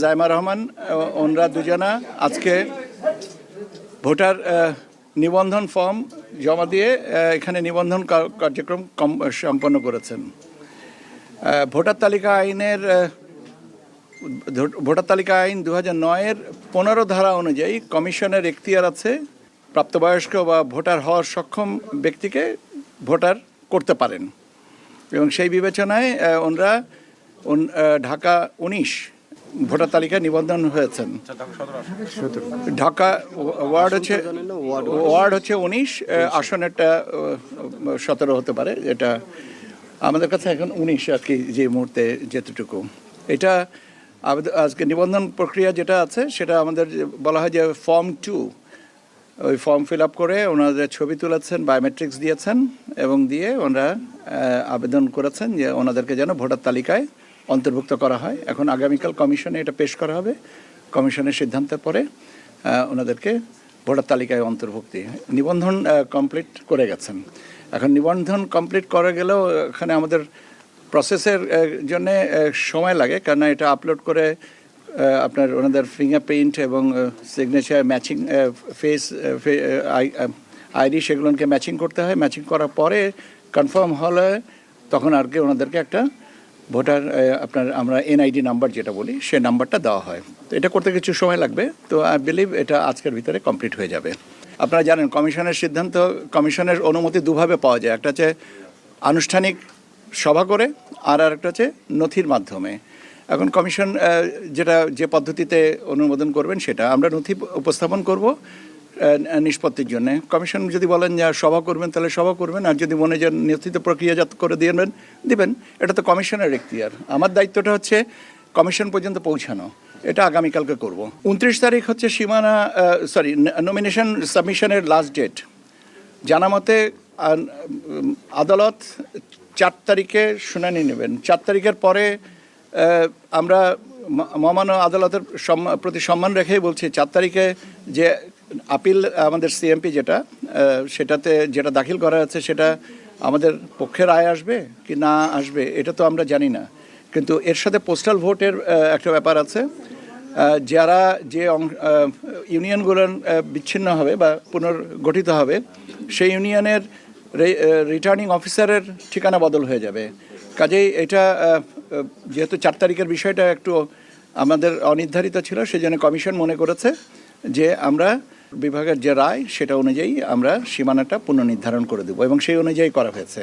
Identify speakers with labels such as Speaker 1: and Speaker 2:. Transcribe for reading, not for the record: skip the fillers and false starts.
Speaker 1: জাইমা রহমান ওনরা দুজনা আজকে ভোটার নিবন্ধন ফর্ম জমা দিয়ে এখানে নিবন্ধন কার্যক্রম সম্পন্ন করেছেন। ভোটার তালিকা আইন 2009-এর 15 ধারা অনুযায়ী কমিশনের এখতিয়ার আছে প্রাপ্তবয়স্ক বা ভোটার হওয়ার সক্ষম ব্যক্তিকে ভোটার করতে পারেন, এবং সেই বিবেচনায় ওনরা ঢাকা 19 ভোটার তালিকায় নিবন্ধন হয়েছেন। ঢাকা ওয়ার্ড হচ্ছে 19, আসনেরটা 17 হতে পারে, এটা আমাদের কাছে এখন 19 আর কি, যে মুহূর্তে যেতটুকু। এটা আজকে নিবন্ধন প্রক্রিয়া যেটা আছে সেটা আমাদের বলা হয় যে ফর্ম 2, ওই ফর্ম ফিল আপ করে ওনাদের ছবি তুলেছেন, বায়োমেট্রিক্স দিয়েছেন এবং দিয়ে ওনারা আবেদন করেছেন যে ওনাদেরকে যেন ভোটার তালিকায় অন্তর্ভুক্ত করা হয়। এখন আগামীকাল কমিশনে এটা পেশ করা হবে, কমিশনের সিদ্ধান্তের পরে ওনাদেরকে ভোটার তালিকায় অন্তর্ভুক্তি নিবন্ধন কমপ্লিট করে গেছেন। এখন নিবন্ধন কমপ্লিট করে গেলেও এখানে আমাদের প্রসেসের জন্যে সময় লাগে, কারণ এটা আপলোড করে আপনার ওনাদের ফিঙ্গারপ্রিন্ট এবং সিগনেচার ম্যাচিং, ফেস আইডি সেগুলোকে ম্যাচিং করতে হয়। ম্যাচিং করার পরে কনফার্ম হলে তখন আর কি ওনাদেরকে একটা ভোটার আপনার আমরা এনআইডি নাম্বার যেটা বলি সে নাম্বারটা দেওয়া হয়। তো এটা করতে কিছু সময় লাগবে, তো আই বিলিভ এটা আজকের ভিতরে কমপ্লিট হয়ে যাবে। আপনারা জানেন কমিশনের সিদ্ধান্ত, কমিশনের অনুমতি দুভাবে পাওয়া যায়, একটা হচ্ছে আনুষ্ঠানিক সভা করে আর একটা হচ্ছে নথির মাধ্যমে। এখন কমিশন যে পদ্ধতিতে অনুমোদন করবেন সেটা আমরা নথি উপস্থাপন করব নিষ্পত্তির জন্য। কমিশন যদি বলেন যে সভা করবেন তাহলে সভা করবেন, আর যদি মনে যে নথিতে প্রক্রিয়াজাত করে দিবেন, এটা তো কমিশনের এখতিয়ার। আমার দায়িত্বটা হচ্ছে কমিশন পর্যন্ত পৌঁছানো, এটা আগামীকালকে করব। 29 তারিখ হচ্ছে নমিনেশন সাবমিশনের লাস্ট ডেট। জানা মতে আদালত 4 তারিখে শুনানি নেবেন। 4 তারিখের পরে আমরা মহামান্য আদালতের প্রতি সম্মান রেখেই বলছি 4 তারিখে যে আপিল আমাদের সিএমপি সেটাতে যেটা দাখিল করা আছে সেটা আমাদের পক্ষে রায় আসবে কি না আসবে এটা তো আমরা জানি না, কিন্তু এর সাথে পোস্টাল ভোটের একটা ব্যাপার আছে। যে ইউনিয়নগুলো বিচ্ছিন্ন হবে বা পুনর্গঠিত হবে সেই ইউনিয়নের রিটার্নিং অফিসারের ঠিকানা বদল হয়ে যাবে। কাজেই এটা যেহেতু 4 তারিখের বিষয়টা একটু আমাদের অনির্ধারিত ছিল, সেই জন্য কমিশন মনে করেছে যে আমরা বিভাগের যে রায় সেটা অনুযায়ী আমরা সীমানাটা পুনর্নির্ধারণ করে দেব, এবং সেই অনুযায়ী করা হয়েছে।